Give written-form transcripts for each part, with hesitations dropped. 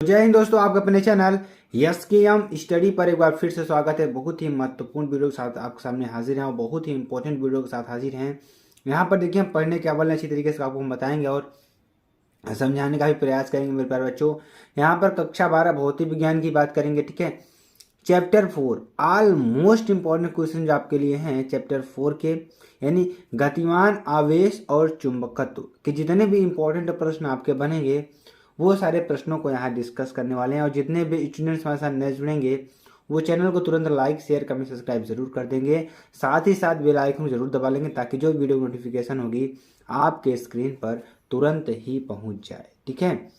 जय हिंद दोस्तों, आपके अपने चैनल यस के एम स्टडी पर एक बार फिर से स्वागत है। बहुत ही महत्वपूर्ण वीडियो के साथ आपके सामने हाजिर हैं और बहुत ही इंपॉर्टेंट वीडियो के साथ हाजिर हैं। यहाँ पर देखिए, हम पढ़ने के अव्वल अच्छी तरीके से आपको हम बताएंगे और समझाने का भी प्रयास करेंगे मेरे प्यारे बच्चों। यहाँ पर कक्षा 12 भौतिक विज्ञान की बात करेंगे, ठीक है। Chapter 4 all most important question जो आपके लिए हैं चैप्टर 4 के, यानी गतिमान, आवेश और चुंबकत्व के जितने भी इंपॉर्टेंट प्रश्न आपके बनेंगे वो सारे प्रश्नों को यहाँ डिस्कस करने वाले हैं। और जितने भी स्टूडेंट्स हमारे साथ नए जुड़ेंगे वो चैनल को तुरंत लाइक, शेयर, कमेंट, सब्सक्राइब जरूर कर देंगे। साथ ही साथ बेल आइकन जरूर दबा लेंगे ताकि जो वीडियो नोटिफिकेशन होगी आपके स्क्रीन पर तुरंत ही पहुंच जाए, ठीक है।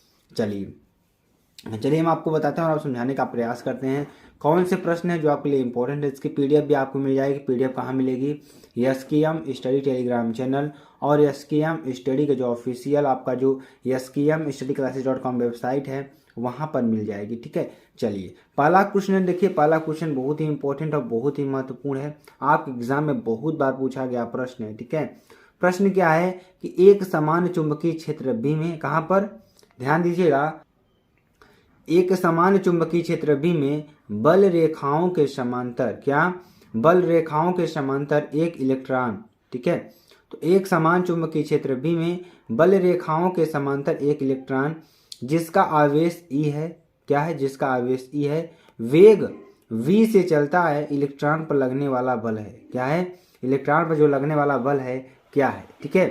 चलिए हम आपको बताते हैं और आप समझाने का प्रयास करते हैं कौन से प्रश्न है जो आपके लिए इंपॉर्टेंट है। इसकी पीडीएफ भी आपको मिल जाएगी। पीडीएफ कहाँ मिलेगी? एसकेएम स्टडी टेलीग्राम चैनल और एसकेएम स्टडी का जो ऑफिशियल आपका जो skmstudyclasses.com वेबसाइट है वहाँ पर मिल जाएगी, ठीक है। चलिए पहला क्वेश्चन देखिए। पहला क्वेश्चन बहुत ही इंपॉर्टेंट और बहुत ही महत्वपूर्ण है। आपके एग्जाम में बहुत बार पूछा गया प्रश्न है, ठीक है। प्रश्न क्या है कि एक समान चुंबकीय क्षेत्र बी में, कहाँ पर ध्यान दीजिएगा, एक समान चुंबकीय क्षेत्र बी में बल रेखाओं के समांतर, क्या बल रेखाओं के समांतर एक इलेक्ट्रॉन, ठीक है। तो एक समान चुंबकीय क्षेत्र बी में बल रेखाओं के समांतर एक इलेक्ट्रॉन जिसका आवेश ई है, क्या है, जिसका आवेश ई है, वेग v से चलता है, इलेक्ट्रॉन पर लगने वाला बल है, क्या है, इलेक्ट्रॉन पर जो लगने वाला बल है क्या है, ठीक है।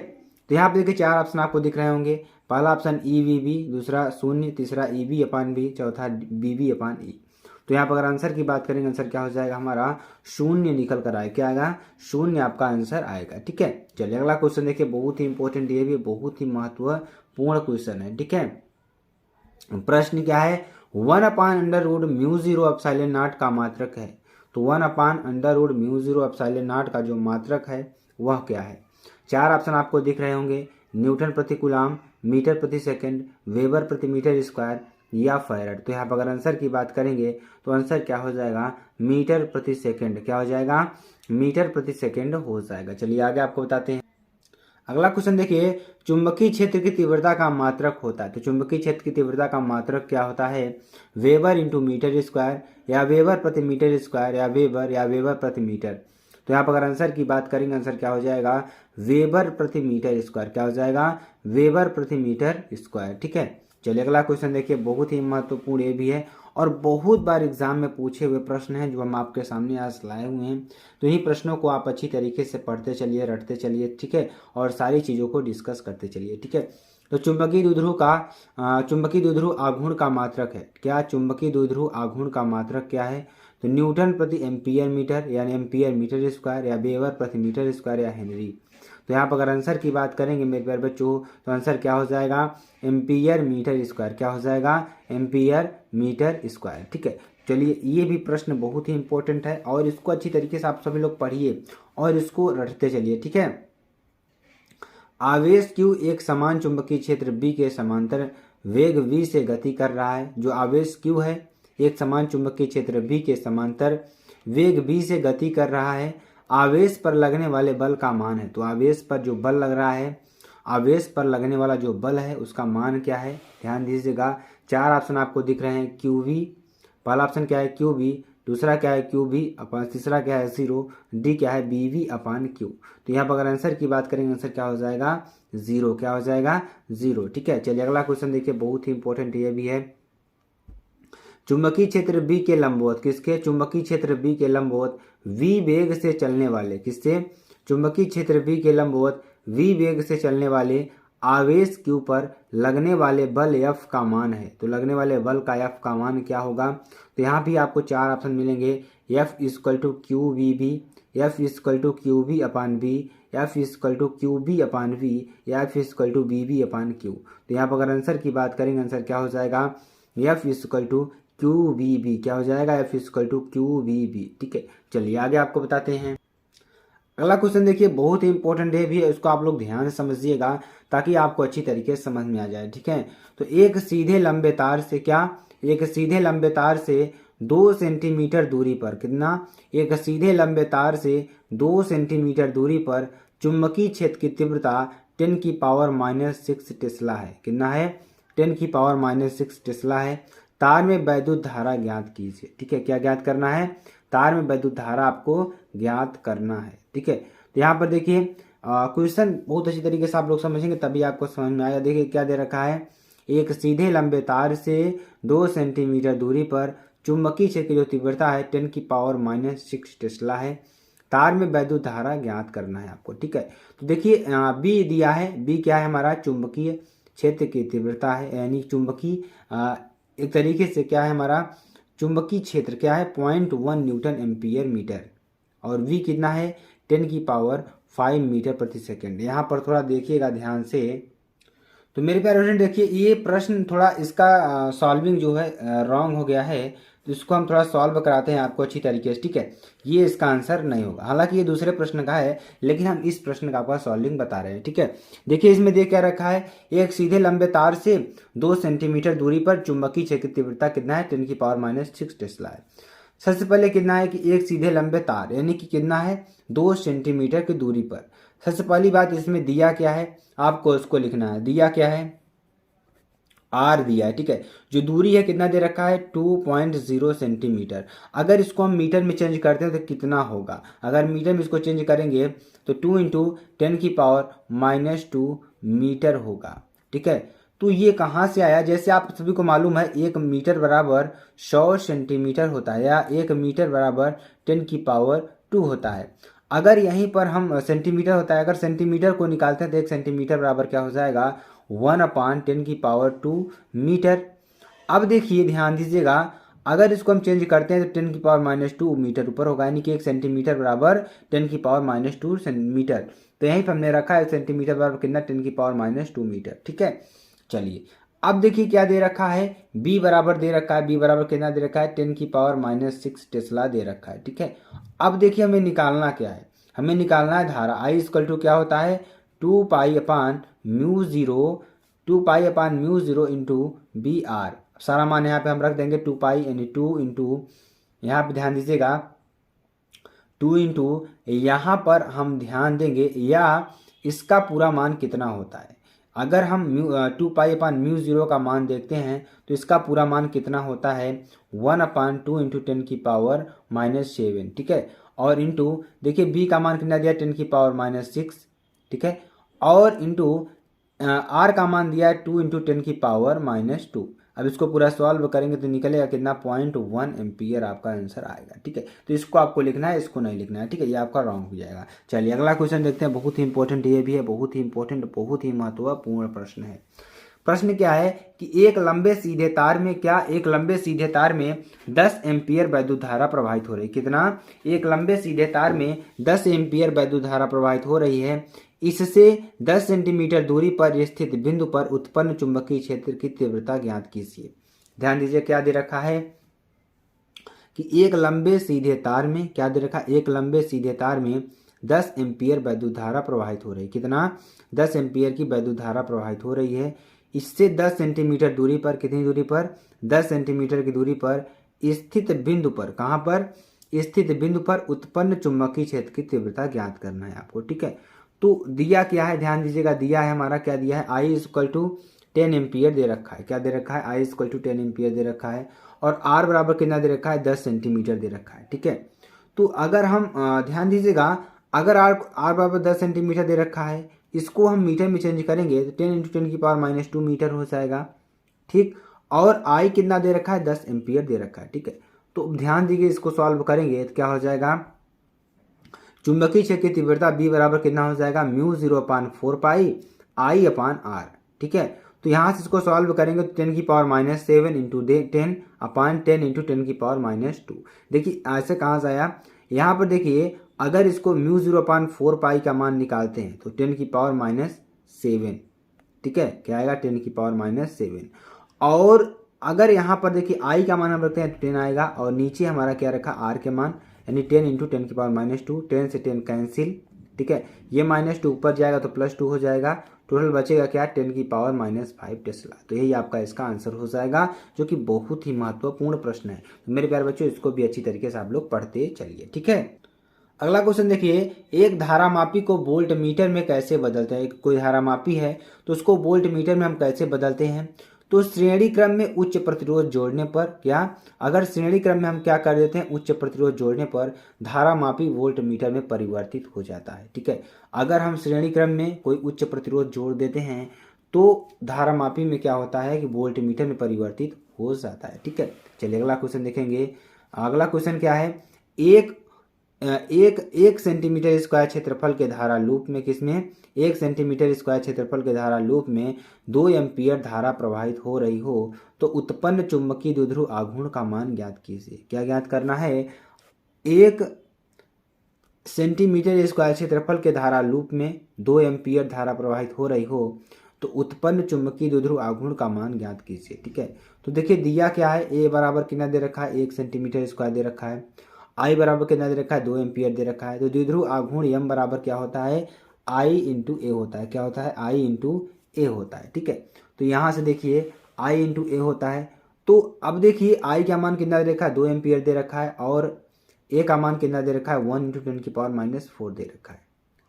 तो यहाँ पे देखिए चार ऑप्शन आपको दिख रहे होंगे। पहला ऑप्शन EVB, दूसरा शून्य, तीसरा EB/B, चौथा BB/E। तो यहाँ पर अगर आंसर की बात करेंगे, आंसर क्या हो जाएगा हमारा? शून्य निकल कर आए, क्या आएगा? शून्य आपका आंसर आएगा, ठीक है। चलिए अगला क्वेश्चन देखिए, बहुत ही इंपॉर्टेंट, ये भी बहुत ही महत्वपूर्ण क्वेश्चन है, ठीक है। प्रश्न क्या है? 1/√μ0ε0 का मात्रक है। तो 1/√μ0ε0 का जो मात्रक है वह क्या है? चार ऑप्शन आपको दिख रहे होंगे, न्यूटन प्रति कूलाम, मीटर प्रति सेकंड, वेबर प्रति मीटर स्क्वायर या फैराड। तो यहाँ पर अगर आंसर की बात करेंगे तो आंसर क्या हो जाएगा? मीटर प्रति सेकंड। क्या हो जाएगा? मीटर प्रति सेकंड हो जाएगा। चलिए आगे आपको बताते हैं। अगला क्वेश्चन देखिए, चुंबकीय क्षेत्र की तीव्रता का मात्रक होता है। तो चुंबकीय क्षेत्र की तीव्रता का मात्रक क्या होता है? वेबर इंटू मीटर स्क्वायर, या वेबर प्रति मीटर स्क्वायर, या वेबर प्रति मीटर। तो यहाँ पर अगर आंसर की बात करेंगे, आंसर क्या हो जाएगा? वेबर प्रति मीटर स्क्वायर। क्या हो जाएगा? वेबर प्रति मीटर स्क्वायर, ठीक है। चलिए अगला क्वेश्चन देखिए, बहुत ही महत्वपूर्ण ये भी है और बहुत बार एग्जाम में पूछे हुए प्रश्न हैं जो हम आपके सामने आज लाए हुए हैं। तो इन्हीं प्रश्नों को आप अच्छी तरीके से पढ़ते चलिए, रटते चलिए, ठीक है, और सारी चीज़ों को डिस्कस करते चलिए, ठीक है। तो चुंबकीय द्विध्रुव आघूर्ण का मात्रक है, क्या? चुंबकीय द्विध्रुव आघूर्ण का मात्रक क्या है? तो न्यूटन प्रति एम्पियर मीटर, यानी एम्पियर मीटर स्क्वायर, या वेबर प्रति मीटर स्क्वायर, या हेनरी। तो यहाँ पर अगर आंसर की बात करेंगे मेरे प्यारे बच्चों तो आंसर क्या हो जाएगा? Ampere meter square. क्या हो जाएगा? एम्पियर मीटर स्क्वायर, ठीक है। चलिए ये भी प्रश्न बहुत ही इंपॉर्टेंट है और इसको अच्छी तरीके से आप सभी लोग पढ़िए और इसको रटते चलिए, ठीक है। आवेश Q एक समान चुंबकीय क्षेत्र B के समांतर वेग v से गति कर रहा है। जो आवेश Q है एक समान चुंबकीय क्षेत्र B के समांतर वेग v से गति कर रहा है, आवेश पर लगने वाले बल का मान है। तो आवेश पर जो बल लग रहा है, आवेश पर लगने वाला जो बल है उसका मान क्या है? ध्यान दीजिएगा, चार ऑप्शन आपको दिख रहे हैं। QV, पहला ऑप्शन क्या है? QV, दूसरा क्या है? QB अपन, तीसरा क्या है? 0, डी क्या है? BV/Q। तो यहाँ पर अगर आंसर की बात करेंगे, आंसर क्या हो जाएगा? 0। क्या हो जाएगा? 0, ठीक है। चलिए अगला क्वेश्चन देखिए, बहुत ही इंपॉर्टेंट ये भी है। चुंबकीय क्षेत्र B के लंबवत, किसके? चुंबकीय क्षेत्र B के लंबवत v वेग से चलने वाले, किससे? चुंबकीय क्षेत्र B के लंबवत v वेग से चलने वाले आवेश Q पर लगने वाले बल F का मान है। तो लगने वाले बल का F का मान क्या होगा? तो यहाँ भी आपको चार ऑप्शन मिलेंगे। F = QVB, F = QB/V, F = QB/V, या F = BB/Q। तो यहाँ पर अगर आंसर की बात करेंगे, आंसर क्या हो जाएगा? F = QVB। क्या हो जाएगा? F = QVB, ठीक है। चलिए आगे आपको बताते हैं। अगला क्वेश्चन देखिए, बहुत ही इंपॉर्टेंट है भी, उसको आप लोग ध्यान से समझिएगा ताकि आपको अच्छी तरीके से समझ में आ जाए, ठीक है। तो एक सीधे लंबे तार से, क्या? एक सीधे लंबे तार से 2 सेंटीमीटर दूरी पर, कितना? एक सीधे लंबे तार से 2 सेंटीमीटर दूरी पर चुंबकीय क्षेत्र की तीव्रता 10⁻⁻6 टेस्ला है। कितना है? 10⁻⁻6 टेस्ला है। तार में वैद्युत धारा ज्ञात कीजिए। ठीक है, क्या ज्ञात करना है? तार में वैद्युत धारा आपको ज्ञात करना है। ठीक है, तो यहाँ पर देखिए क्वेश्चन बहुत अच्छी तरीके से आप लोग समझेंगे तभी आपको समझ में आएगा। देखिए क्या दे रखा है, एक सीधे लंबे तार से 2 सेंटीमीटर दूरी पर चुंबकीय क्षेत्र की जो तीव्रता है 10⁻⁻6 टेस्ला है। तार में वैद्युत धारा ज्ञात करना है आपको। ठीक है, तो देखिए बी दिया है, बी क्या है हमारा? चुंबकीय क्षेत्र की तीव्रता है, यानी चुंबकीय एक तरीके से क्या है हमारा चुंबकीय क्षेत्र क्या है 0.1 न्यूटन एम्पियर मीटर, और वी कितना है 10⁵ मीटर प्रति सेकेंड। यहाँ पर थोड़ा देखिएगा ध्यान से। तो मेरे प्यारे स्टूडेंट देखिए ये प्रश्न थोड़ा इसका सॉल्विंग जो है रॉन्ग हो गया है, तो इसको हम थोड़ा सॉल्व कराते हैं आपको अच्छी तरीके से। ठीक है, ये इसका आंसर नहीं होगा, हालांकि ये दूसरे प्रश्न का है लेकिन हम इस प्रश्न का आपका सॉल्विंग बता रहे हैं। ठीक है, देखिए इसमें देख क्या रखा है, एक सीधे लंबे तार से 2 सेंटीमीटर दूरी पर चुंबकीय क्षेत्र की तीव्रता कितना है 10⁻⁻6 टेस्ला है। सबसे पहले कितना है कि एक सीधे लंबे तार यानी कि कितना है 2 सेंटीमीटर की दूरी पर। सबसे पहली बात इसमें दिया क्या है, आपको उसको लिखना है। दिया क्या है? आर दिया है। ठीक है, जो दूरी है कितना दे रखा है 2.0 सेंटीमीटर। अगर इसको हम मीटर में चेंज करते हैं तो कितना होगा? अगर मीटर में इसको चेंज करेंगे तो 2 × 10⁻⁻2 मीटर होगा। ठीक है, तो ये कहाँ से आया? जैसे आप सभी को मालूम है 1 मीटर बराबर 100 सेंटीमीटर होता है, या 1 मीटर बराबर 10⁻2 होता है। अगर यहीं पर हम सेंटीमीटर होता है, अगर सेंटीमीटर को निकालते हैं तो 1 सेंटीमीटर बराबर क्या हो जाएगा 1/10⁻2 मीटर। अब देखिए ध्यान दीजिएगा, अगर इसको हम चेंज करते हैं तो 10⁻2 मीटर ऊपर होगा, यानी कि 1 सेंटीमीटर बराबर 10⁻2 मीटर। तो यहीं पर हमने रखा है 1 सेंटीमीटर बराबर कितना 10⁻2 मीटर। ठीक है, चलिए अब देखिए क्या दे रखा है, b बराबर दे रखा है, b बराबर कितना दे रखा है 10⁻6 टेस्ला दे रखा है। ठीक है, अब देखिए हमें निकालना क्या है, हमें निकालना है धारा I = क्या होता है 2π/μ0 इंटू BR। सारा मान यहाँ पे हम रख देंगे 2π यानी 2 इंटू, यहाँ पे ध्यान दीजिएगा 2 इंटू, यहाँ पर हम ध्यान देंगे या इसका पूरा मान कितना होता है। अगर हम 2π/μ0 का मान देखते हैं तो इसका पूरा मान कितना होता है 1/2 इंटू 10⁻⁻7। ठीक है, और इंटू देखिए b का मान कितना दिया 10⁻6। ठीक है, और इंटू r का मान दिया है 2 इंटू 10⁻2। अब इसको पूरा सॉल्व करेंगे तो निकलेगा कितना 0.1 एम्पियर आपका आंसर आएगा। ठीक है, तो इसको आपको लिखना है, इसको नहीं लिखना है। ठीक है, ये आपका रॉन्ग हो जाएगा। चलिए अगला क्वेश्चन देखते हैं, बहुत ही इंपॉर्टेंट ये भी है, बहुत ही इंपॉर्टेंट, बहुत ही महत्वपूर्ण प्रश्न है। प्रश्न क्या है कि एक लंबे सीधे तार में 10 एम्पियर वैद्युत धारा प्रवाहित हो रही है। कितना? एक लंबे सीधे तार में 10 एम्पियर वैद्युत धारा प्रवाहित हो रही है। इससे 10 सेंटीमीटर दूरी पर स्थित बिंदु पर उत्पन्न चुंबकीय क्षेत्र की तीव्रता ज्ञात कीजिए। ध्यान दीजिए क्या दे रखा है कि एक लंबे सीधे तार में क्या दे रखा है, एक लंबे सीधे तार में 10 एम्पियर वैद्युत धारा प्रवाहित हो रही है। कितना? 10 एम्पियर की वैद्युत धारा प्रवाहित हो रही है। इससे 10 सेंटीमीटर दूरी पर, कितनी दूरी पर 10 सेंटीमीटर की दूरी पर स्थित बिंदु पर, कहाँ पर स्थित बिंदु पर उत्पन्न चुंबकीय क्षेत्र की तीव्रता ज्ञात करना है आपको। ठीक है, तो दिया क्या है, ध्यान दीजिएगा, दिया है हमारा क्या दिया है I = 10 एम्पियर दे रखा है। क्या दे रखा है? I = 10 एम्पियर दे रखा है, और R बराबर कितना दे रखा है 10 सेंटीमीटर दे रखा है। ठीक है, तो अगर हम ध्यान दीजिएगा, अगर R बराबर 10 सेंटीमीटर दे रखा है, इसको हम मीटर में चेंज करेंगे तो 10 इंटू 10⁻2 मीटर हो जाएगा। ठीक, और I कितना दे रखा है 10 एम्पियर दे रखा है। ठीक है, तो ध्यान दीजिए, इसको सॉल्व करेंगे तो क्या हो जाएगा, चुंबकीय क्षेत्र की तीव्रता B बराबर कितना हो जाएगा μ0/4π I/R। ठीक है, तो यहाँ से इसको सॉल्व करेंगे तो 10⁻7 इंटू 10/10 इंटू 10⁻2। देखिए ऐसे कहाँ से आया, यहाँ पर देखिए अगर इसको μ0/4π का मान निकालते हैं तो 10⁻7। ठीक है, क्या आएगा 10⁻7। और अगर यहाँ पर देखिए I का मान हम रखते हैं तो 10 आएगा, और नीचे हमारा क्या रखा R के मान, यानी 10 इंटू 10⁻2, 10 से 10 कैंसिल। ठीक है, ये -2 ऊपर जाएगा तो +2 हो जाएगा, टोटल बचेगा क्या 10⁻5 टेस्ला। तो यही आपका इसका आंसर हो जाएगा, जो कि बहुत ही महत्वपूर्ण प्रश्न है। तो मेरे प्यारे बच्चों, इसको भी अच्छी तरीके से आप लोग पढ़ते चलिए। ठीक है, अगला क्वेश्चन देखिए, एक धारामापी को वोल्ट मीटर में कैसे बदलते हैं। कोई धारामापी है तो उसको वोल्ट मीटर में हम कैसे बदलते हैं। तो श्रेणी क्रम में उच्च प्रतिरोध जोड़ने पर क्या, अगर श्रेणी क्रम में हम क्या कर देते हैं, उच्च प्रतिरोध जोड़ने पर धारामापी वोल्ट मीटर में परिवर्तित हो जाता है। ठीक है, अगर हम श्रेणी क्रम में कोई उच्च प्रतिरोध जोड़ देते हैं तो धारामापी में क्या होता है कि वोल्ट मीटर में परिवर्तित हो जाता है। ठीक है, चलिए अगला क्वेश्चन देखेंगे। अगला क्वेश्चन क्या है, एक सेंटीमीटर स्क्वायर क्षेत्रफल के धारा लूप में, किसमें, 1 सेंटीमीटर स्क्वायर क्षेत्रफल के धारा लूप में 2 एम्पीयर धारा प्रवाहित हो रही हो तो उत्पन्न चुंबकीय द्विध्रुव आघूर्ण का मान ज्ञात कीजिए। क्या ज्ञात करना है, 1 सेंटीमीटर स्क्वायर क्षेत्रफल के धारा लूप में 2 एम्पीयर धारा प्रवाहित हो रही हो तो उत्पन्न चुंबकीय द्विध्रुव आघूर्ण का मान ज्ञात कीजिए। ठीक है, तो देखिए दिया क्या है, ए बराबर कितना दे रखा है, 1 सेंटीमीटर स्क्वायर दे रखा है, आई बराबर कितना दे रखा है, 2 एम्पीयर दे रखा है। तो द्विध्रुव आघूर्ण एम बराबर क्या होता है, आई इंटू ए होता है। क्या होता है, आई इंटू ए होता है। ठीक है, तो यहाँ से देखिए आई इंटू ए होता है। तो अब देखिए आई का मान कितना दे रखा है, 2 एम्पीयर दे रखा है, और ए का मान कितना दे रखा है, 1 इंटू 10⁻⁻⁴ दे रखा है।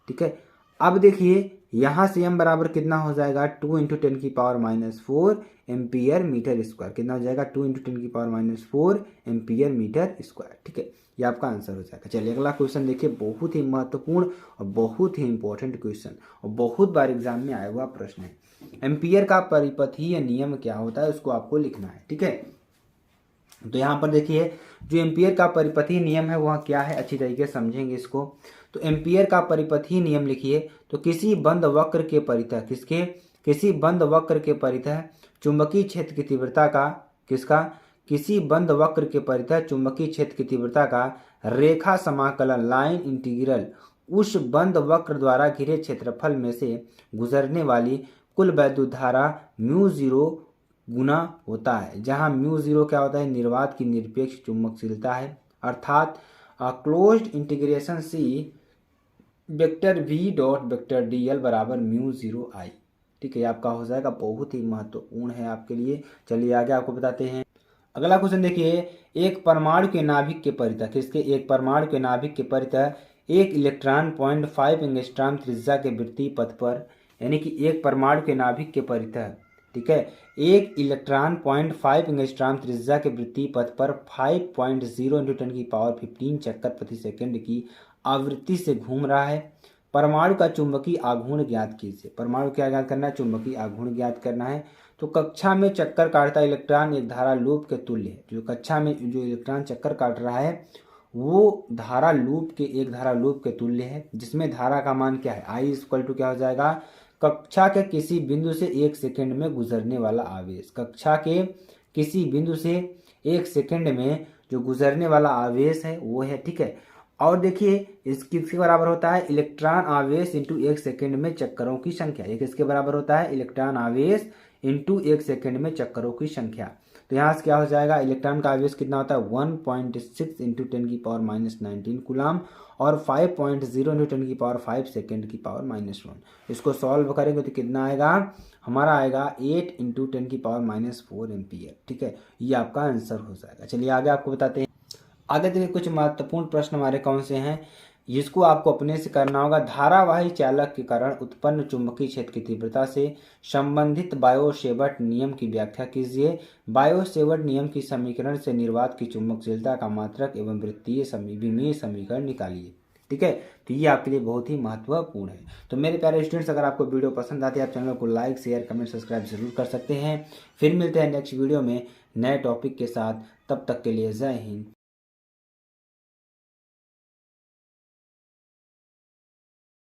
ठीक है, अब देखिए यहाँ से m बराबर कितना हो जाएगा, 2 इंटू 10⁻⁴ एम्पियर मीटर स्क्वायर। कितना हो जाएगा, 2 इंटू 10⁻⁴ एम्पियर मीटर स्क्वायर। ठीक है, ये आपका आंसर हो जाएगा। चलिए अगला क्वेश्चन देखिए, बहुत ही महत्वपूर्ण और बहुत ही इंपॉर्टेंट क्वेश्चन और बहुत बार एग्जाम में आया हुआ प्रश्न है। एम्पियर का परिपथीय नियम क्या होता है, उसको आपको लिखना है। ठीक है, तो यहाँ पर देखिए जो एम्पियर का परिपथीय नियम है वह क्या है, अच्छी तरीके से समझेंगे इसको। तो एम्पियर का परिपथीय नियम लिखिए, तो किसी बंद वक्र के परितः, किसी बंद वक्र के परितः चुंबकीय क्षेत्र की तीव्रता का, किसी बंद वक्र के परितः चुंबकीय क्षेत्र की तीव्रता का रेखा समाकलन, लाइन इंटीग्रल, उस बंद वक्र द्वारा घिरे क्षेत्रफल में से गुजरने वाली कुल वैद्युत धारा μ0 गुना होता है, जहां μ0 क्या होता है, निर्वात की निरपेक्ष चुंबकशीलता है, अर्थात closed integration C vector v dot vector dl बराबर μ0I। ठीक है, आपका हो जाएगा, बहुत ही महत्वपूर्ण है आपके लिए। चलिए आगे आपको बताते हैं। अगला क्वेश्चन देखिए, एक परमाणु के नाभिक के परितः, एक परमाणु के नाभिक के परितः एक इलेक्ट्रॉन 0.5 एंगस्ट्रॉम त्रिज्या के वृत्तीय पथ पर, यानी कि एक परमाणु के नाभिक के परितः, ठीक है, एक इलेक्ट्रॉन 0.5 एंगस्ट्रॉम त्रिज्या के वृत्तीय पथ पर 5.0 × 10⁻15 चक्कर प्रति सेकंड की आवृत्ति से घूम रहा है। परमाणु का चुंबकीय आघूर्ण ज्ञात कीजिए। परमाणु क्या ज्ञात करना है, चुंबकीय आघूर्ण ज्ञात करना है। तो कक्षा में चक्कर काटता इलेक्ट्रॉन एक धारा लूप के तुल्य है। जो कक्षा में जो इलेक्ट्रॉन चक्कर काट रहा है वो धारा लूप के तुल्य है, जिसमें धारा का मान क्या है, आई इक्वल टू क्या हो जाएगा, कक्षा के किसी बिंदु से 1 सेकंड में गुजरने वाला आवेश। कक्षा के किसी बिंदु से 1 सेकंड में जो गुजरने वाला आवेश है वो है। ठीक है, और देखिए इसके बराबर होता है इलेक्ट्रॉन आवेश इंटू 1 सेकंड में चक्करों की संख्या। एक इसके बराबर होता है इलेक्ट्रॉन आवेश इंटू 1 सेकंड में चक्करों की संख्या। तो यहाँ से क्या हो जाएगा, इलेक्ट्रॉन का आवेश कितना होता है, 1.6 इंटू 10⁻⁻19 कूलम, और 5.0 इंटू 10⁵ सेकेंड की पावर -1। इसको सॉल्व करेंगे तो कितना आएगा, हमारा आएगा 8 इंटू 10⁻⁴ एम्पियर। ठीक है, ये आपका आंसर हो जाएगा। चलिए आगे आपको बताते हैं। आगे देखिए कुछ महत्वपूर्ण प्रश्न हमारे कौन से हैं, जिसको आपको अपने से करना होगा। धारावाही चालक के कारण उत्पन्न चुंबकीय क्षेत्र की तीव्रता से संबंधित बायो-सेवर्ट नियम की व्याख्या कीजिए। बायो-सेवर्ट नियम की समीकरण से निर्वात की चुंबकशीलता का मात्रक एवं वृत्तीय विमीय समीकरण निकालिए। ठीक है, तो ये आपके लिए बहुत ही महत्वपूर्ण है। तो मेरे प्यारे स्टूडेंट्स, अगर आपको वीडियो पसंद आती है आप चैनल को लाइक, शेयर, कमेंट, सब्सक्राइब जरूर कर सकते हैं। फिर मिलते हैं नेक्स्ट वीडियो में नए टॉपिक के साथ। तब तक के लिए जय हिंद।